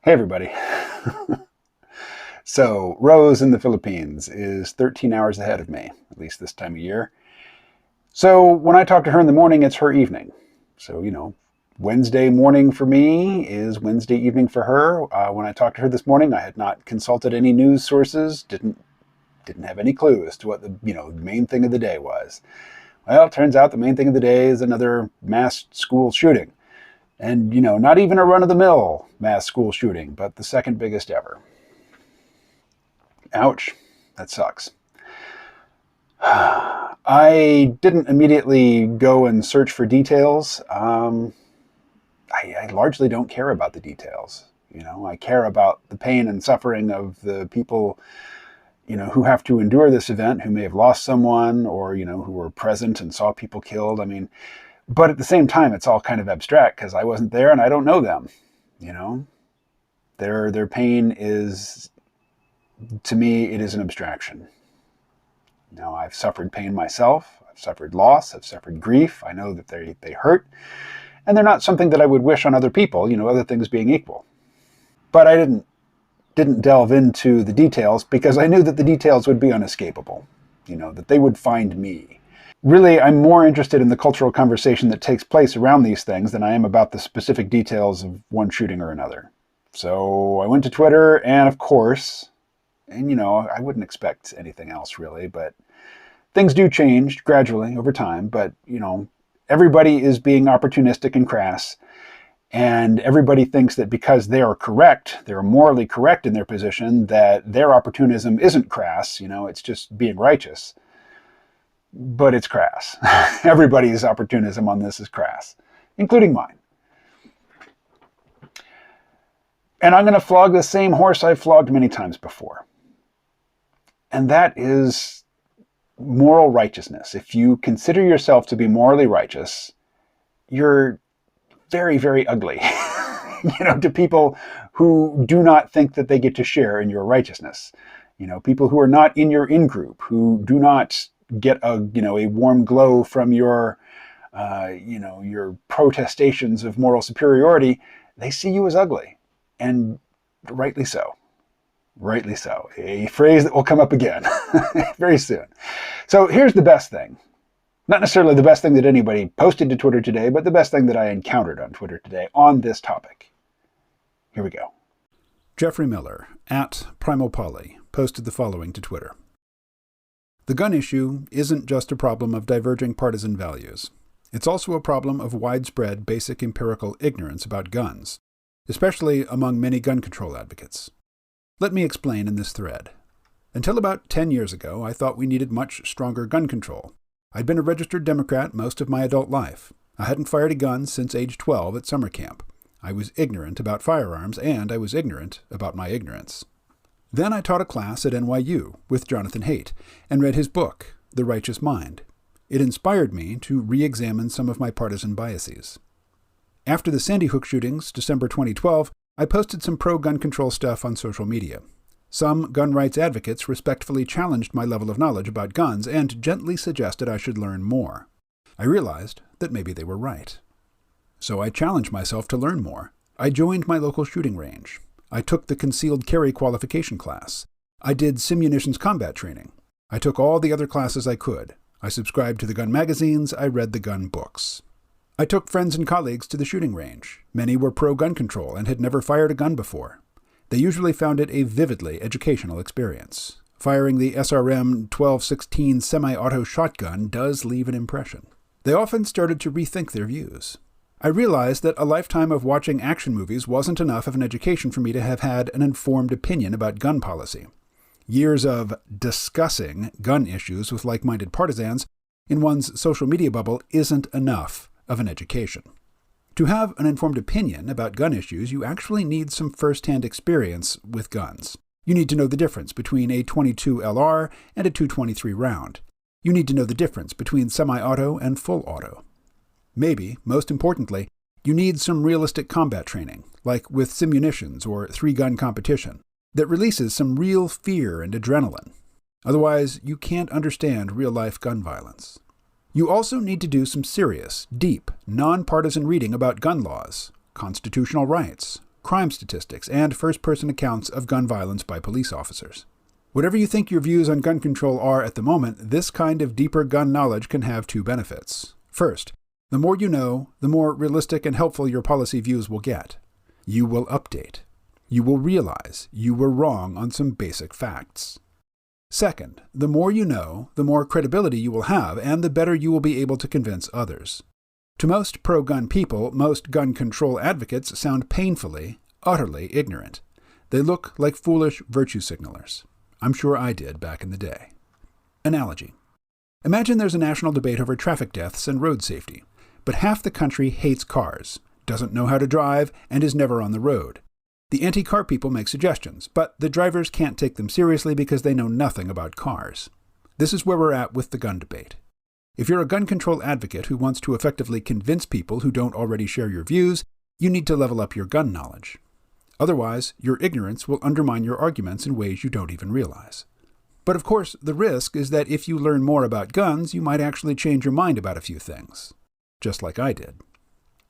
Hey everybody. So, Rose in the Philippines is 13 hours ahead of me, at least this time of year. So, when I talk to her in the morning, it's her evening. So, Wednesday morning for me is Wednesday evening for her. When I talked to her this morning, I had not consulted any news sources, didn't have any clue as to what the main thing of the day was. Well, it turns out the main thing of the day is another mass school shooting. And, not even a run-of-the-mill mass school shooting, but the second biggest ever. Ouch, that sucks. I didn't immediately go and search for details. I largely don't care about the details. I care about the pain and suffering of the people, who have to endure this event, who may have lost someone or, who were present and saw people killed. But at the same time, it's all kind of abstract because I wasn't there and I don't know them. You know, their pain is, to me, it is an abstraction. Now, I've suffered pain myself. I've suffered loss. I've suffered grief. I know that they hurt, and they're not something that I would wish on other people. Other things being equal. But I didn't delve into the details because I knew that the details would be unescapable. That they would find me. Really, I'm more interested in the cultural conversation that takes place around these things than I am about the specific details of one shooting or another. So I went to Twitter, and of course, and I wouldn't expect anything else really, but things do change gradually over time. But everybody is being opportunistic and crass, and everybody thinks that because they are correct, they're morally correct in their position, that their opportunism isn't crass. It's just being righteous. But it's crass. Everybody's opportunism on this is crass, including mine. And I'm going to flog the same horse I've flogged many times before. And that is moral righteousness. If you consider yourself to be morally righteous, you're very, very ugly, to people who do not think that they get to share in your righteousness. People who are not in your in-group, who do not get a warm glow from your protestations of moral superiority. They see you as ugly, and rightly so. Rightly so. A phrase that will come up again very soon. So here's the best thing. Not necessarily the best thing that anybody posted to Twitter today, but the best thing that I encountered on Twitter today on this topic. Here we go. Jeffrey Miller, @PrimalPoly, posted the following to Twitter. The gun issue isn't just a problem of diverging partisan values. It's also a problem of widespread basic empirical ignorance about guns, especially among many gun control advocates. Let me explain in this thread. Until about 10 years ago, I thought we needed much stronger gun control. I'd been a registered Democrat most of my adult life. I hadn't fired a gun since age 12 at summer camp. I was ignorant about firearms, and I was ignorant about my ignorance. Then I taught a class at NYU with Jonathan Haidt and read his book, The Righteous Mind. It inspired me to re-examine some of my partisan biases. After the Sandy Hook shootings, December 2012, I posted some pro-gun control stuff on social media. Some gun rights advocates respectfully challenged my level of knowledge about guns and gently suggested I should learn more. I realized that maybe they were right. So I challenged myself to learn more. I joined my local shooting range. I took the concealed carry qualification class. I did simunitions combat training. I took all the other classes I could. I subscribed to the gun magazines. I read the gun books. I took friends and colleagues to the shooting range. Many were pro-gun control and had never fired a gun before. They usually found it a vividly educational experience. Firing the SRM 1216 semi-auto shotgun does leave an impression. They often started to rethink their views. I realized that a lifetime of watching action movies wasn't enough of an education for me to have had an informed opinion about gun policy. Years of discussing gun issues with like-minded partisans in one's social media bubble isn't enough of an education. To have an informed opinion about gun issues, you actually need some first-hand experience with guns. You need to know the difference between a .22 LR and a .223 round. You need to know the difference between semi-auto and full auto. Maybe, most importantly, you need some realistic combat training, like with simunitions or three-gun competition, that releases some real fear and adrenaline. Otherwise, you can't understand real-life gun violence. You also need to do some serious, deep, nonpartisan reading about gun laws, constitutional rights, crime statistics and first-person accounts of gun violence by police officers. Whatever you think your views on gun control are at the moment, this kind of deeper gun knowledge can have two benefits. First, the more you know, the more realistic and helpful your policy views will get. You will update. You will realize you were wrong on some basic facts. Second, the more you know, the more credibility you will have, and the better you will be able to convince others. To most pro-gun people, most gun control advocates sound painfully, utterly ignorant. They look like foolish virtue signalers. I'm sure I did back in the day. Analogy. Imagine there's a national debate over traffic deaths and road safety, but half the country hates cars, doesn't know how to drive, and is never on the road. The anti-car people make suggestions, but the drivers can't take them seriously because they know nothing about cars. This is where we're at with the gun debate. If you're a gun control advocate who wants to effectively convince people who don't already share your views, you need to level up your gun knowledge. Otherwise, your ignorance will undermine your arguments in ways you don't even realize. But of course, the risk is that if you learn more about guns, you might actually change your mind about a few things. Just like I did.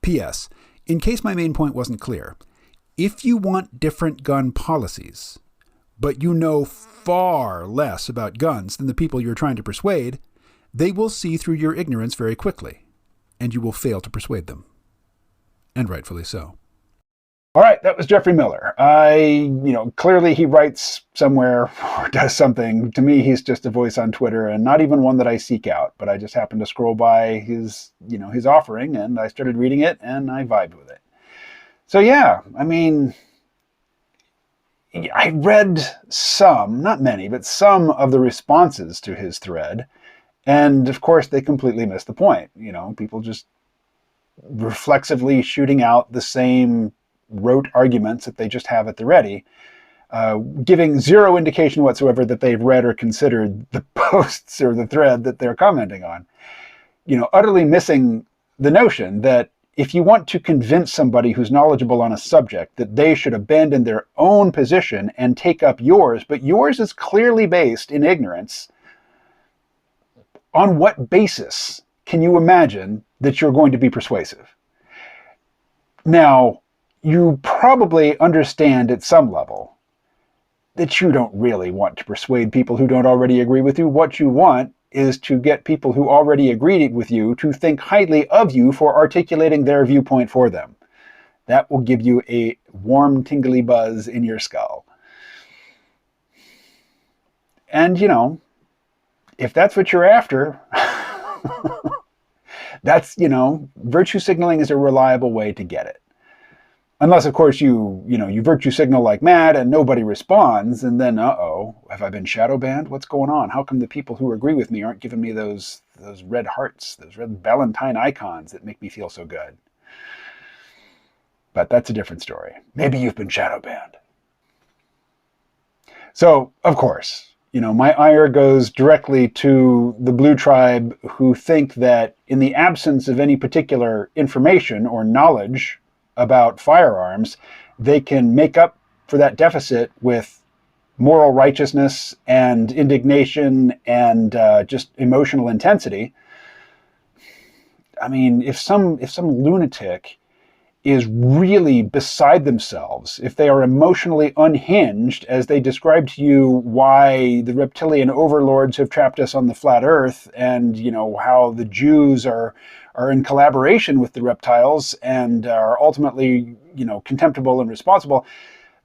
P.S. In case my main point wasn't clear, if you want different gun policies, but you know far less about guns than the people you're trying to persuade, they will see through your ignorance very quickly, and you will fail to persuade them. And rightfully so. All right, that was Jeffrey Miller. Clearly he writes somewhere or does something. To me, he's just a voice on Twitter, and not even one that I seek out, but I just happened to scroll by his offering, and I started reading it, and I vibed with it. So yeah, I read some, not many, but some of the responses to his thread, and of course they completely missed the point. People just reflexively shooting out the same rote arguments that they just have at the ready, giving zero indication whatsoever that they've read or considered the posts or the thread that they're commenting on. Utterly missing the notion that if you want to convince somebody who's knowledgeable on a subject that they should abandon their own position and take up yours, but yours is clearly based in ignorance, on what basis can you imagine that you're going to be persuasive? Now, you probably understand at some level that you don't really want to persuade people who don't already agree with you. What you want is to get people who already agreed with you to think highly of you for articulating their viewpoint for them. That will give you a warm, tingly buzz in your skull. And, if that's what you're after, that's, virtue signaling is a reliable way to get it. Unless, of course, you virtue signal like mad and nobody responds, and then, have I been shadow banned? What's going on? How come the people who agree with me aren't giving me those red hearts, those red Valentine icons that make me feel so good? But that's a different story. Maybe you've been shadow banned. So, of course, my ire goes directly to the Blue Tribe who think that in the absence of any particular information or knowledge about firearms, they can make up for that deficit with moral righteousness and indignation and just emotional intensity. If some lunatic is really beside themselves, if they are emotionally unhinged, as they describe to you why the reptilian overlords have trapped us on the flat earth, and how the Jews are in collaboration with the reptiles and are ultimately contemptible and responsible,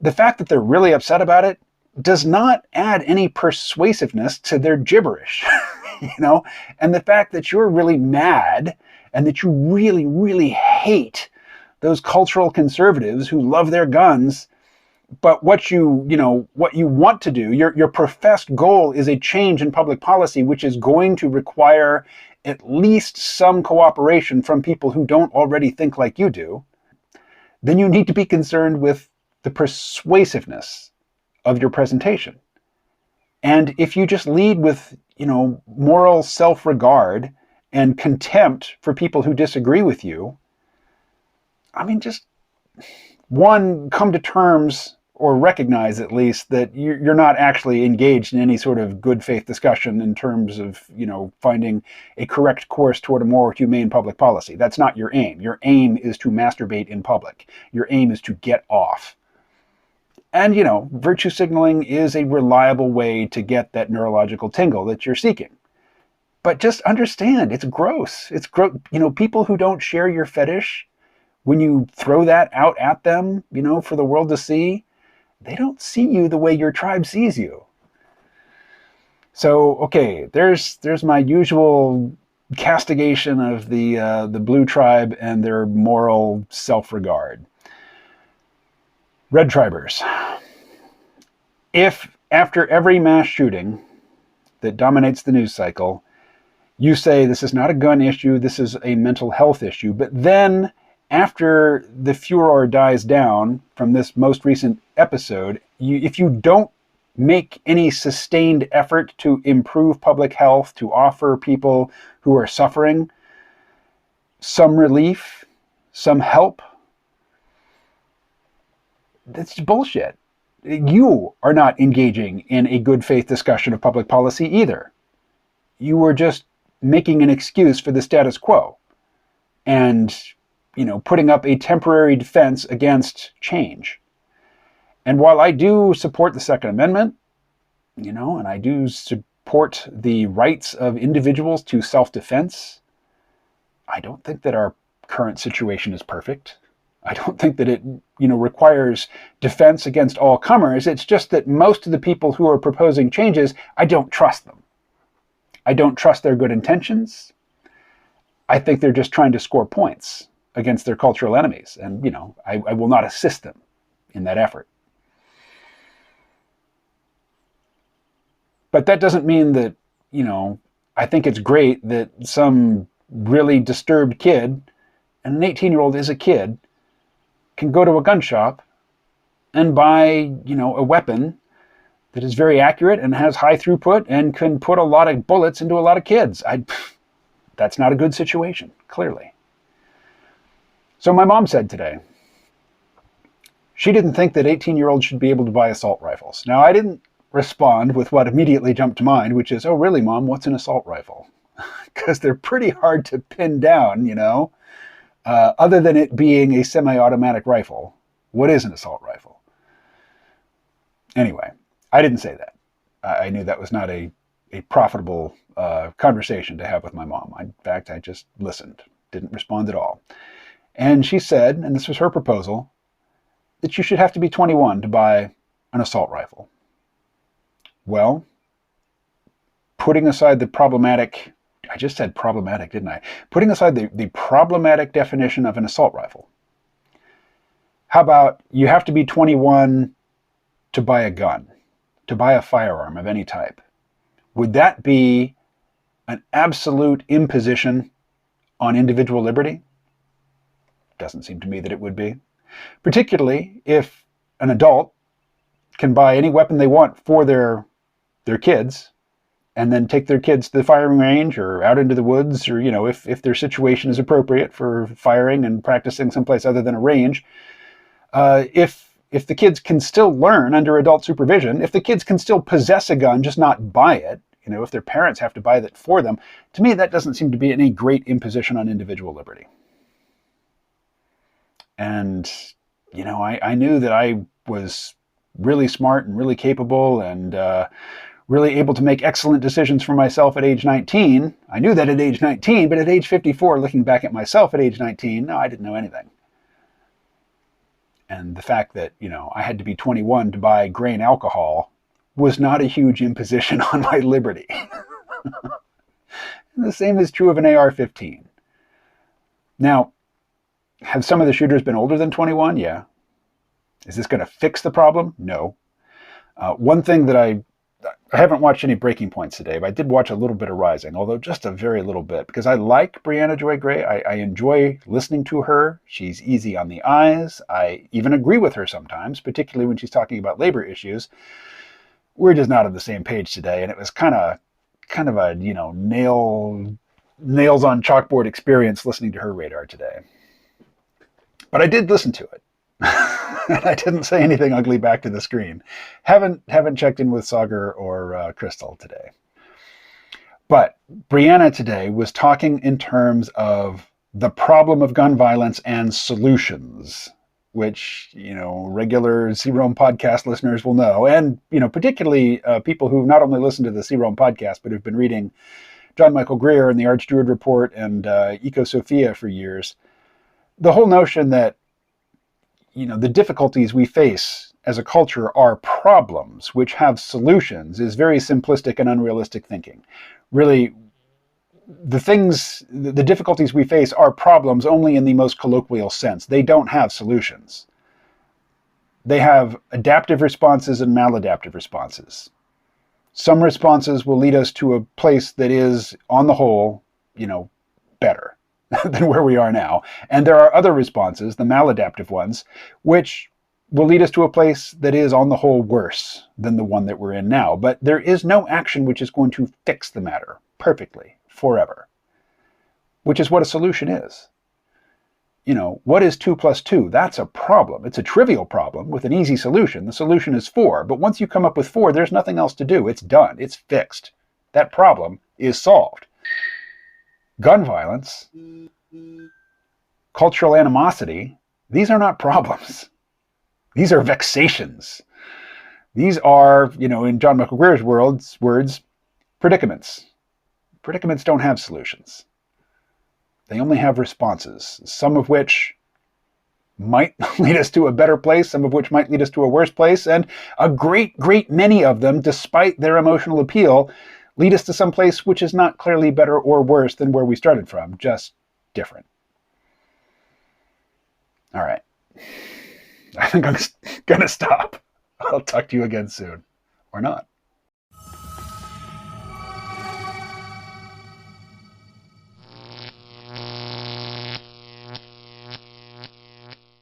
the fact that they're really upset about it does not add any persuasiveness to their gibberish. And the fact that you're really mad and that you really, really hate those cultural conservatives who love their guns, but what you want to do, your professed goal is a change in public policy, which is going to require at least some cooperation from people who don't already think like you do, then you need to be concerned with the persuasiveness of your presentation. And if you just lead with, moral self-regard and contempt for people who disagree with you, just one, come to terms or recognize at least that you're not actually engaged in any sort of good faith discussion in terms of, finding a correct course toward a more humane public policy. That's not your aim. Your aim is to masturbate in public. Your aim is to get off. And, virtue signaling is a reliable way to get that neurological tingle that you're seeking. But just understand, it's gross. It's gross. People who don't share your fetish, when you throw that out at them, for the world to see, they don't see you the way your tribe sees you. So, okay, there's my usual castigation of the blue tribe and their moral self-regard. Red tribers. If after every mass shooting that dominates the news cycle, you say this is not a gun issue, this is a mental health issue, but then after the furor dies down from this most recent episode, if you don't make any sustained effort to improve public health, to offer people who are suffering some relief, some help, that's bullshit. You are not engaging in a good faith discussion of public policy either. You were just making an excuse for the status quo and, putting up a temporary defense against change. And while I do support the Second Amendment, and I do support the rights of individuals to self-defense, I don't think that our current situation is perfect. I don't think that it, requires defense against all comers. It's just that most of the people who are proposing changes, I don't trust them. I don't trust their good intentions. I think they're just trying to score points against their cultural enemies. And, I will not assist them in that effort. But that doesn't mean that, I think it's great that some really disturbed kid, and an 18-year-old is a kid, can go to a gun shop and buy, a weapon that is very accurate and has high throughput and can put a lot of bullets into a lot of kids. That's not a good situation, clearly. So my mom said today, she didn't think that 18-year-olds should be able to buy assault rifles. Now, I didn't respond with what immediately jumped to mind, which is, oh, really, Mom, what's an assault rifle? Because they're pretty hard to pin down, other than it being a semi-automatic rifle. What is an assault rifle? Anyway, I didn't say that. I knew that was not a profitable conversation to have with my mom. In fact, I just listened, didn't respond at all. And she said, and this was her proposal, that you should have to be 21 to buy an assault rifle. Well, putting aside the problematic, I just said problematic, didn't I? Putting aside the problematic definition of an assault rifle, how about you have to be 21 to buy a gun, to buy a firearm of any type? Would that be an absolute imposition on individual liberty? Doesn't seem to me that it would be. Particularly if an adult can buy any weapon they want for their kids and then take their kids to the firing range or out into the woods, or, if their situation is appropriate for firing and practicing someplace other than a range. If the kids can still learn under adult supervision, if the kids can still possess a gun, just not buy it, if their parents have to buy that for them, to me, that doesn't seem to be any great imposition on individual liberty. And, I knew that I was really smart and really capable and really able to make excellent decisions for myself at age 19. I knew that at age 19, but at age 54, looking back at myself at age 19, no, I didn't know anything. And the fact that, I had to be 21 to buy grain alcohol was not a huge imposition on my liberty. The same is true of an AR-15. Now, have some of the shooters been older than 21? Yeah. Is this going to fix the problem? No. One thing that I haven't watched any Breaking Points today, but I did watch a little bit of Rising, although just a very little bit, because I like Brianna Joy Gray. I enjoy listening to her. She's easy on the eyes. I even agree with her sometimes, particularly when she's talking about labor issues. We're just not on the same page today, and it was kind of a nails on chalkboard experience listening to her radar today. But I did listen to it. I didn't say anything ugly back to the screen. Haven't checked in with Sagar or Crystal today. But Brianna today was talking in terms of the problem of gun violence and solutions, which, regular C-Rome podcast listeners will know. And, particularly people who not only listen to the C-Rome podcast, but have been reading John Michael Greer and the Archdruid Report and Eco-Sophia for years. The whole notion that, the difficulties we face as a culture are problems which have solutions is very simplistic and unrealistic thinking. Really, the difficulties we face are problems only in the most colloquial sense. They don't have solutions. They have adaptive responses and maladaptive responses. Some responses will lead us to a place that is, on the whole, better than where we are now. And there are other responses, the maladaptive ones, which will lead us to a place that is, on the whole, worse than the one that we're in now. But there is no action which is going to fix the matter perfectly, forever, which is what a solution is. What is 2 plus 2? That's a problem. It's a trivial problem with an easy solution. The solution is 4. But once you come up with 4, there's nothing else to do. It's done. It's fixed. That problem is solved. Gun violence, cultural animosity, these are not problems. These are vexations. These are, in John Michael Greer's words, predicaments. Predicaments don't have solutions. They only have responses, some of which might lead us to a better place, some of which might lead us to a worse place, and a great, great many of them, despite their emotional appeal, lead us to some place which is not clearly better or worse than where we started from, just different. All right. I think I'm going to stop. I'll talk to you again soon. Or not.